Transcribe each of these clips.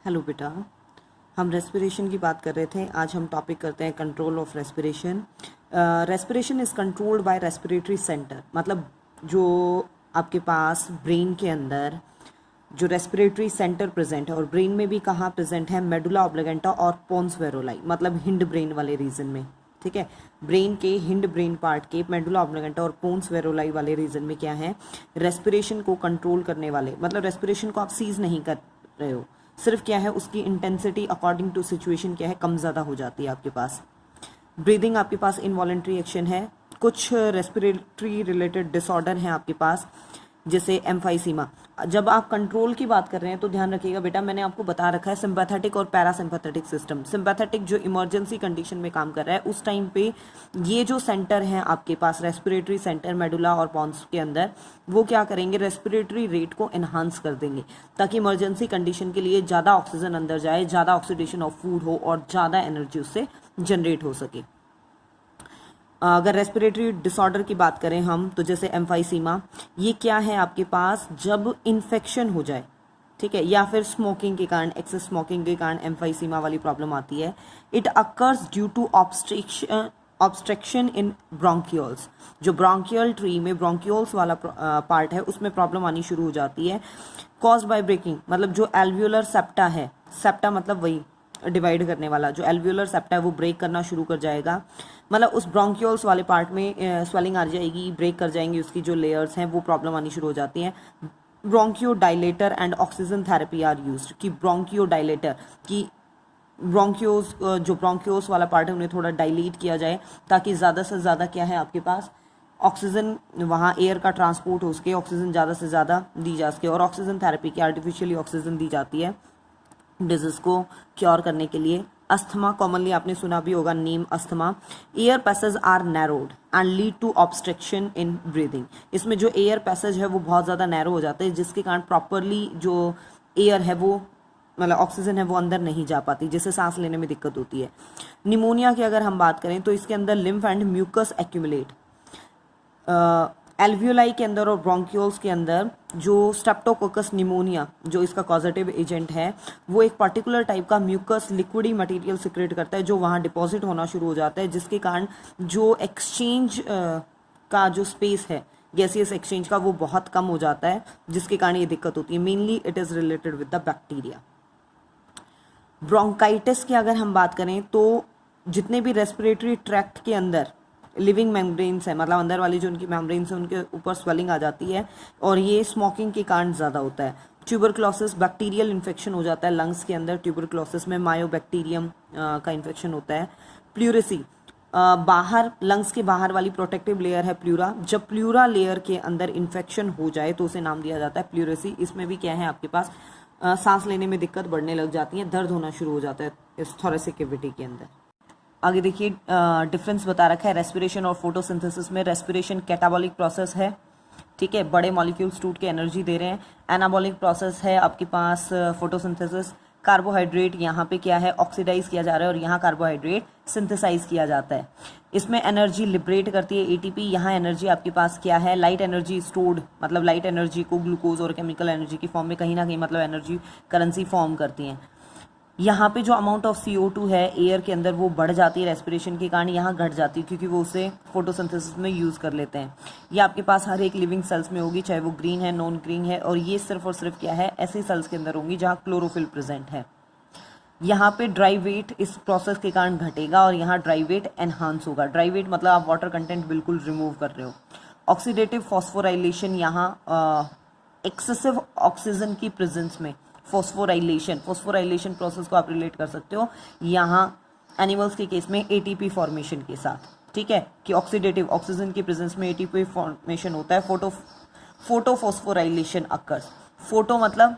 Hello बेटा, हम respiration की बात कर रहे थे। आज हम टॉपिक करते हैं control of respiration. Respiration is controlled by respiratory centre, मतलब जो आपके पास ब्रेन के अंदर जो रेस्पिरेटरी सेंटर प्रेजेंट है, और ब्रेन में भी कहाँ प्रेजेंट है, मेडुला ऑब्लिगेंटा और पोन्स वेरोलाई, मतलब हिंड ब्रेन वाले रीजन में। ठीक है, ब्रेन के हिंड ब्रेन पार्ट के मेडुला ऑब्लिगेंटा और पोन्स वेरोलाई वाले रीजन में क्या है, रेस्पिरेशन को कंट्रोल करने वाले, मतलब रेस्पिरेशन को आप सीज नहीं कर रहे हो, सिर्फ क्या है उसकी इंटेंसिटी अकॉर्डिंग टू सिचुएशन क्या है, कम ज़्यादा हो जाती है आपके पास। ब्रीदिंग आपके पास इनवॉलेंट्री एक्शन है। कुछ रेस्पिरेटरी रिलेटेड डिसऑर्डर हैं आपके पास, जैसे एम्फाइसीमा। जब आप कंट्रोल की बात कर रहे हैं तो ध्यान रखिएगा बेटा, मैंने आपको बता रखा है सिंपैथेटिक और पैरासिम्पैथेटिक सिस्टम। सिंपैथेटिक जो इमरजेंसी कंडीशन में काम कर रहा है, उस टाइम पे ये जो सेंटर है आपके पास, रेस्पिरेटरी सेंटर मेडुला और पॉन्स के अंदर, वो क्या करेंगे, रेस्पिरेटरी रेट को एनहांस कर देंगे ताकि इमरजेंसी कंडीशन के लिए ज़्यादा ऑक्सीजन अंदर जाए, ज़्यादा ऑक्सीडेशन ऑफ फूड हो और ज़्यादा एनर्जी उससे जनरेट हो सके। अगर रेस्पिरेटरी डिसऑर्डर की बात करें हम, तो जैसे एम्फाइसीमा, ये क्या है आपके पास, जब इन्फेक्शन हो जाए, ठीक है, या फिर स्मोकिंग के कारण, एक्सेस स्मोकिंग के कारण एम्फाइसीमा वाली प्रॉब्लम आती है। It occurs due to obstruction in bronchioles. जो ब्रोंकियल ट्री में ब्रोंकियोल्स वाला पार्ट है, उसमें प्रॉब्लम आनी शुरू हो जाती है। कॉज्ड बाय ब्रेकिंग, मतलब जो एल्वियोलर सेप्टा है, सेप्टा मतलब वही डिवाइड करने वाला, जो एल्वियोलर सेप्टा है वो ब्रेक करना शुरू कर जाएगा, मतलब उस ब्रोंकियोल्स वाले पार्ट में स्वेलिंग आ जाएगी, ब्रेक कर जाएंगी उसकी जो लेयर्स हैं, वो प्रॉब्लम आनी शुरू हो जाती हैं। Bronchodilator and oxygen therapy are used, कि ब्रोंकियो डायलेटर की ब्रोंकियोस, जो ब्रोंकियोस वाला पार्ट है उन्हें थोड़ा डायलेट किया जाए ताकि ज़्यादा से ज़्यादा क्या है आपके पास ऑक्सीजन, वहाँ एयर का ट्रांसपोर्ट हो सके, ऑक्सीजन ज़्यादा से ज़्यादा दी जा सके। और ऑक्सीजन थेरेपी की आर्टिफिशियली ऑक्सीजन दी जाती है डिजीज़ को क्योर करने के लिए। अस्थमा, कॉमनली आपने सुना भी होगा name asthma. Air passage are narrowed and lead to obstruction in breathing. इसमें जो एयर पैसेज है वो बहुत ज़्यादा नैरो हो जाते हैं, जिसके कारण प्रॉपरली जो एयर है वो, मतलब ऑक्सीजन है वो अंदर नहीं जा पाती, जिससे सांस लेने में दिक्कत होती है। निमोनिया की अगर हम बात करें तो इसके अंदर lymph and mucus accumulate. Alveoli के अंदर और ब्रोंकियोल्स के अंदर जो स्ट्रेप्टोकोकस निमोनिया, जो इसका कॉजेटिव एजेंट है, वो एक पर्टिकुलर टाइप का म्यूकस लिक्विडी मटेरियल सिक्रेट करता है जो वहाँ डिपॉजिट होना शुरू हो जाता है, जिसके कारण जो एक्सचेंज का जो स्पेस है गैसियस एक्सचेंज का, वो बहुत कम हो जाता है, जिसके कारण ये दिक्कत होती है। Mainly it is related with the bacteria. Bronchitis की अगर हम बात करें तो जितने भी रेस्पिरेटरी ट्रैक्ट के अंदर लिविंग मेम्ब्रेन्स है, मतलब अंदर वाली जो उनकी मेम्ब्रेन्स है, उनके ऊपर स्वेलिंग आ जाती है, और ये स्मोकिंग के कारण ज़्यादा होता है। ट्यूबरक्लोसिस, बैक्टीरियल इन्फेक्शन हो जाता है लंग्स के अंदर, ट्यूबरक्लोसिस में मायोबैक्टीरियम का इन्फेक्शन होता है। प्लूरेसी, बाहर लंग्स के बाहर वाली प्रोटेक्टिव लेयर है प्लूरा, जब प्लूरा लेयर के अंदर इन्फेक्शन हो जाए तो उसे नाम दिया जाता है प्लूरेसी। इसमें भी क्या है आपके पास, सांस लेने में दिक्कत बढ़ने लग जाती है, दर्द होना शुरू हो जाता है इस थोरेसिक कैविटी के अंदर। आगे देखिए, डिफरेंस बता रखा है रेस्पिरेशन और फोटोसिंथेसिस में। रेस्पिरेशन कैटाबॉलिक प्रोसेस है, ठीक है, बड़े मॉलिक्यूल्स टूट के एनर्जी दे रहे हैं। एनाबॉलिक प्रोसेस है आपके पास फोटोसिंथेसिस। कार्बोहाइड्रेट यहाँ पे क्या है, ऑक्सीडाइज किया जा रहा है, और यहाँ कार्बोहाइड्रेट सिंथेसाइज किया जाता है। इसमें एनर्जी लिबरेट करती है एटीपी। यहाँ एनर्जी आपके पास क्या है, लाइट एनर्जी स्टोर्ड, मतलब लाइट एनर्जी को ग्लूकोज और केमिकल एनर्जी की फॉर्म में कहीं ना कहीं, मतलब एनर्जी करेंसी फॉर्म करती हैं। यहाँ पे जो अमाउंट ऑफ CO2 है एयर के अंदर, वो बढ़ जाती है रेस्पिरेशन के कारण, यहाँ घट जाती है क्योंकि वो उसे फोटोसिंथेसिस में यूज़ कर लेते हैं। ये आपके पास हर एक लिविंग सेल्स में होगी, चाहे वो ग्रीन है, नॉन ग्रीन है, और ये सिर्फ और सिर्फ क्या है, ऐसी सेल्स के अंदर होंगी जहाँ क्लोरोफिल प्रेजेंट है। यहाँ पे ड्राई वेट इस प्रोसेस के कारण घटेगा और यहाँ ड्राई वेट एनहांस होगा। ड्राई वेट मतलब आप वाटर कंटेंट बिल्कुल रिमूव कर रहे हो। ऑक्सीडेटिव फॉस्फोराइलेशन, यहाँ एक्सेसिव ऑक्सीजन की प्रेजेंस में फोस्फोराइलेशन प्रोसेस को आप रिलेट कर सकते हो यहाँ एनिमल्स के केस में एटीपी फॉर्मेशन के साथ, ठीक है, कि ऑक्सीडेटिव ऑक्सीजन की प्रेजेंस में एटीपी फॉर्मेशन होता है। Photophosphorylation occurs. फोटो मतलब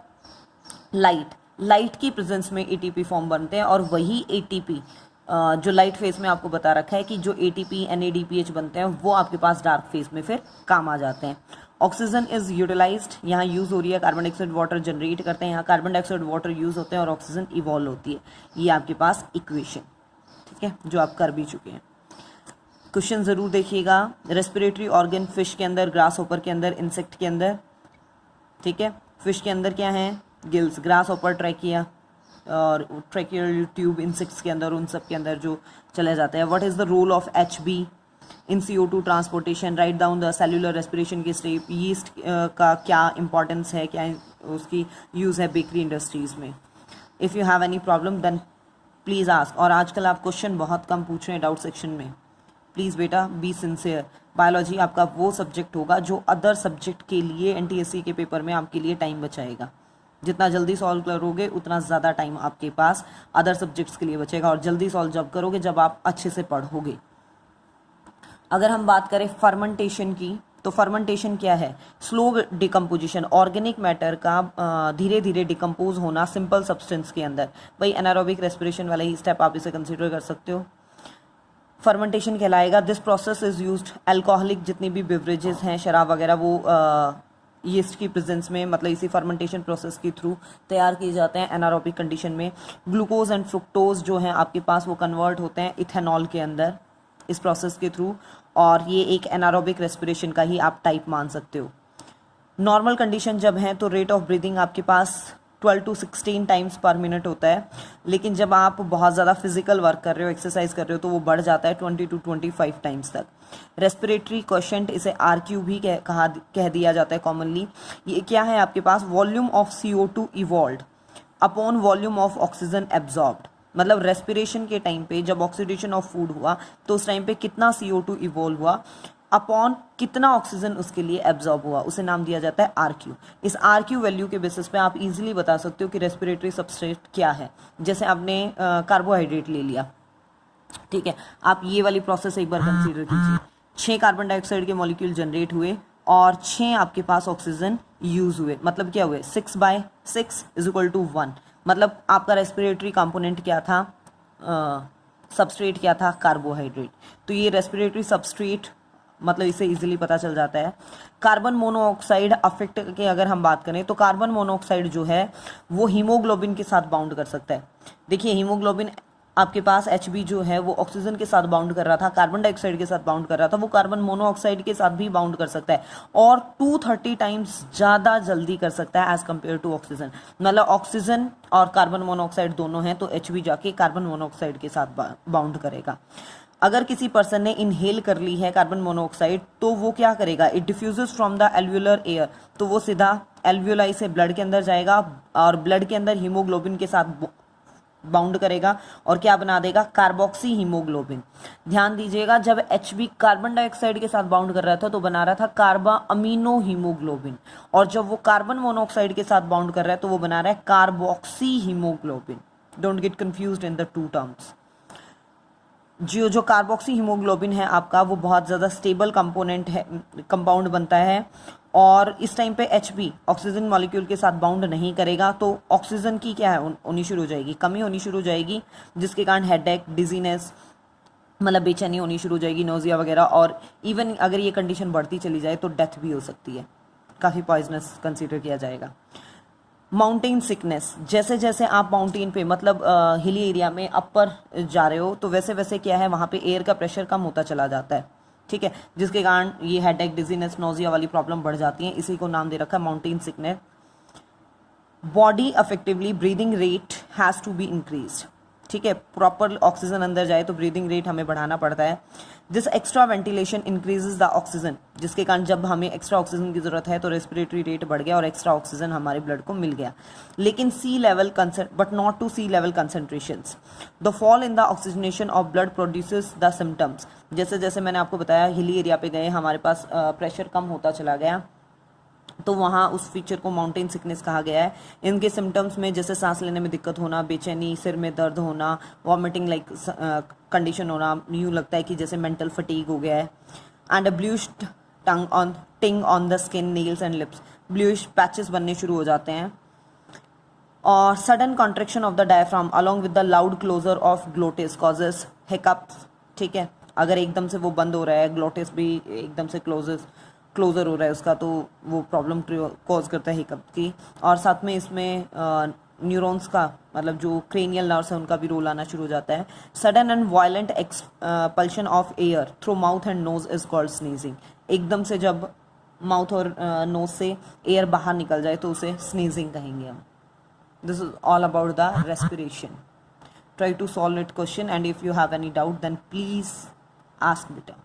लाइट की प्रेजेंस में एटीपी फॉर्म बनते हैं, और वही एटीपी जो लाइट फेज में आपको बता रखा है कि जो एटीपी NADPH बनते हैं, वो आपके पास डार्क फेज में फिर काम आ जाते हैं। ऑक्सीजन इज यूटिलाइज्ड, यहाँ यूज़ हो रही है, कार्बन डाइऑक्साइड वाटर जनरेट करते हैं, यहाँ कार्बन डाइऑक्साइड वाटर यूज़ होते हैं और ऑक्सीजन इवॉल्व होती है। ये आपके पास इक्वेशन, ठीक है, जो आप कर भी चुके हैं। क्वेश्चन ज़रूर देखिएगा। रेस्पिरेटरी ऑर्गन फिश के अंदर, ग्रास होपर के अंदर, इंसेक्ट के अंदर, ठीक है। फिश के अंदर क्या है, गिल्स, ग्रास होपर ट्रैकिया, और ट्रैकियल ट्यूब इंसेक्ट्स के अंदर, उन सब के अंदर जो चले जाते हैं. What is the role of HB in CO2 transportation? Right down the cellular respiration की स्टेप. यीस्ट का क्या इंपॉर्टेंस है, क्या उसकी यूज़ है बेकरी इंडस्ट्रीज़ में. If you have any problem then please ask. और आजकल आप क्वेश्चन बहुत कम पूछ रहे हैं डाउट सेक्शन में. प्लीज़ बेटा बी सिंसियर. बायोलॉजी आपका वो सब्जेक्ट होगा जो अदर सब्जेक्ट के लिए NTSC के पेपर में आपके लिए टाइम बचाएगा. जितना जल्दी सॉल्व करोगे उतना ज़्यादा टाइम आपके पास अदर सब्जेक्ट्स के लिए बचेगा. और जल्दी सॉल्व जब करोगे जब आप अच्छे से पढ़ोगे. अगर हम बात करें फर्मेंटेशन की, तो फर्मेंटेशन क्या है? स्लो डिकम्पोजिशन, ऑर्गेनिक मैटर का धीरे धीरे डिकम्पोज होना सिंपल सब्सटेंस के अंदर. भाई एनारोबिक रेस्पिरेशन वाला ही स्टेप आप इसे कंसिडर कर सकते हो. फर्मेंटेशन कहलाएगा. This process is used alcoholic जितनी भी बेवरेजेस हैं, शराब वगैरह, वो यीस्ट की प्रेजेंस में, मतलब इसी फर्मेंटेशन प्रोसेस के थ्रू तैयार किए जाते हैं एनारोबिक कंडीशन में. ग्लूकोज एंड फ्रुक्टोज जो हैं आपके पास वो कन्वर्ट होते हैं इथेनॉल के अंदर इस प्रोसेस के थ्रू. और ये एक एनारोबिक रेस्पिरेशन का ही आप टाइप मान सकते हो. नॉर्मल कंडीशन जब है तो रेट ऑफ ब्रीदिंग आपके पास 12 to 16 टाइम्स पर मिनट होता है. लेकिन जब आप बहुत ज़्यादा फिजिकल वर्क कर रहे हो, एक्सरसाइज कर रहे हो, तो वो बढ़ जाता है 20 to 25 टाइम्स तक. रेस्पिरेटरी क्वोशेंट, इसे RQ भी कह दिया जाता है कॉमनली. ये क्या है आपके पास? Volume of CO2 evolved upon volume of oxygen absorbed. मतलब रेस्पिरेशन के टाइम पे जब ऑक्सीडेशन ऑफ फूड हुआ तो उस टाइम पे कितना CO2 इवॉल्व हुआ अपॉन कितना ऑक्सीजन उसके लिए एब्जॉर्ब हुआ, उसे नाम दिया जाता है RQ. इस RQ वैल्यू के बेसिस पे आप इजीली बता सकते हो कि रेस्पिरेटरी सबस्ट्रेट क्या है. जैसे आपने कार्बोहाइड्रेट ले लिया, ठीक है, आप ये वाली प्रोसेस एक बार कंसीडर कीजिए. 6 कार्बन डाइऑक्साइड के मॉलिक्यूल जनरेट हुए और 6 आपके पास ऑक्सीजन यूज हुए. मतलब क्या हुए? 6/6 = 1. मतलब आपका रेस्पिरेटरी कंपोनेंट क्या था? सबस्ट्रेट क्या था? कार्बोहाइड्रेट. तो ये रेस्पिरेटरी सबस्ट्रेट, मतलब इसे इजीली पता चल जाता है. कार्बन मोनोऑक्साइड अफेक्ट के अगर हम बात करें तो कार्बन मोनोऑक्साइड जो है वो हीमोग्लोबिन के साथ बाउंड कर सकता है. देखिए हीमोग्लोबिन आपके पास HB जो है वो ऑक्सीजन के साथ बाउंड कर रहा था, कार्बन डाइऑक्साइड के साथ बाउंड कर रहा था, वो कार्बन मोनोऑक्साइड के साथ भी बाउंड कर सकता है और 230 टाइम्स ज़्यादा जल्दी कर सकता है एज कम्पेयर टू ऑक्सीजन. मतलब ऑक्सीजन और कार्बन मोनोऑक्साइड दोनों हैं तो HB जाके कार्बन मोनोऑक्साइड के साथ बाउंड करेगा. अगर किसी पर्सन ने इनहेल कर ली है कार्बन मोनोऑक्साइड तो वो क्या करेगा? It diffuses from the alveolar air. तो वो सीधा एल्वुलाई से ब्लड के अंदर जाएगा और ब्लड के अंदर हीमोग्लोबिन के साथ बाउंड करेगा और क्या बना देगा? Carboxy haemoglobin. ध्यान दीजिएगा, जब HB कार्बन डाइऑक्साइड के साथ बाउंड कर रहा था तो बना रहा था कार्बा अमीनो हीमोग्लोबिन, और जब वो कार्बन मोनोऑक्साइड के साथ बाउंड कर रहा है तो वो बना रहा है carboxy haemoglobin. Don't get confused in the two terms. जो कार्बोक्सी हीमोग्लोबिन है आपका वो बहुत ज़्यादा स्टेबल कंपोनेंट है, कंपाउंड बनता है. और इस टाइम पे HB ऑक्सीजन मॉलिक्यूल के साथ बाउंड नहीं करेगा तो ऑक्सीजन की क्या है होनी शुरू हो जाएगी, कमी होनी शुरू हो जाएगी, जिसके कारण हेडेक, डिजीनेस, मतलब बेचैनी होनी शुरू हो जाएगी, नोजिया वगैरह. और इवन अगर ये कंडीशन बढ़ती चली जाए तो डेथ भी हो सकती है. काफ़ी पॉइजनस कंसीडर किया जाएगा. माउंटेन सिकनेस, जैसे जैसे आप माउंटेन पे मतलब हिली एरिया में अपर जा रहे हो तो वैसे वैसे क्या है वहाँ पे एयर का प्रेशर कम होता चला जाता है. ठीक है, जिसके कारण ये हेडेक, डिजीनेस, नोजिया वाली प्रॉब्लम बढ़ जाती है. इसी को नाम दे रखा है mountain sickness. Body effectively breathing rate has to be increased. ठीक है, प्रॉपर ऑक्सीजन अंदर जाए तो ब्रीदिंग रेट हमें बढ़ाना पड़ता है. This extra ventilation increases the oxygen, जिसके कारण जब हमें एक्स्ट्रा ऑक्सीजन की जरूरत है तो रेस्पिरेटरी रेट बढ़ गया और एक्स्ट्रा ऑक्सीजन हमारे ब्लड को मिल गया. लेकिन sea level but not to sea level concentrations. The fall in the oxygenation of blood produces the symptoms. जैसे जैसे मैंने आपको बताया हिली एरिया पे गए, हमारे पास प्रेशर कम होता चला गया तो वहाँ उस फीचर को माउंटेन सिकनेस कहा गया है. इनके सिम्टम्स में जैसे सांस लेने में दिक्कत होना, बेचैनी, सिर में दर्द होना, वॉमिटिंग लाइक कंडीशन होना, यूँ लगता है कि जैसे मेंटल फटीग हो गया है. And a bluish tinge on the skin, nails and lips. Bluish patches बनने शुरू हो जाते हैं. और sudden contraction of the diaphragm along with the loud closure of glottis causes hiccups. ठीक है, अगर एकदम से वो बंद हो रहा है, ग्लोटिस भी एकदम से क्लोजर हो रहा है उसका, तो वो प्रॉब्लम कॉज करता है हिकअप की. और साथ में इसमें न्यूरॉन्स का मतलब जो क्रेनियल नर्व्स है उनका भी रोल आना शुरू हो जाता है. Sudden and violent expulsion of air through mouth and nose is called sneezing. एकदम से जब माउथ और नोज से एयर बाहर निकल जाए तो उसे स्नीजिंग कहेंगे हम. This is all about the respiration. Try to solve it question, and if you have any doubt then please ask beta.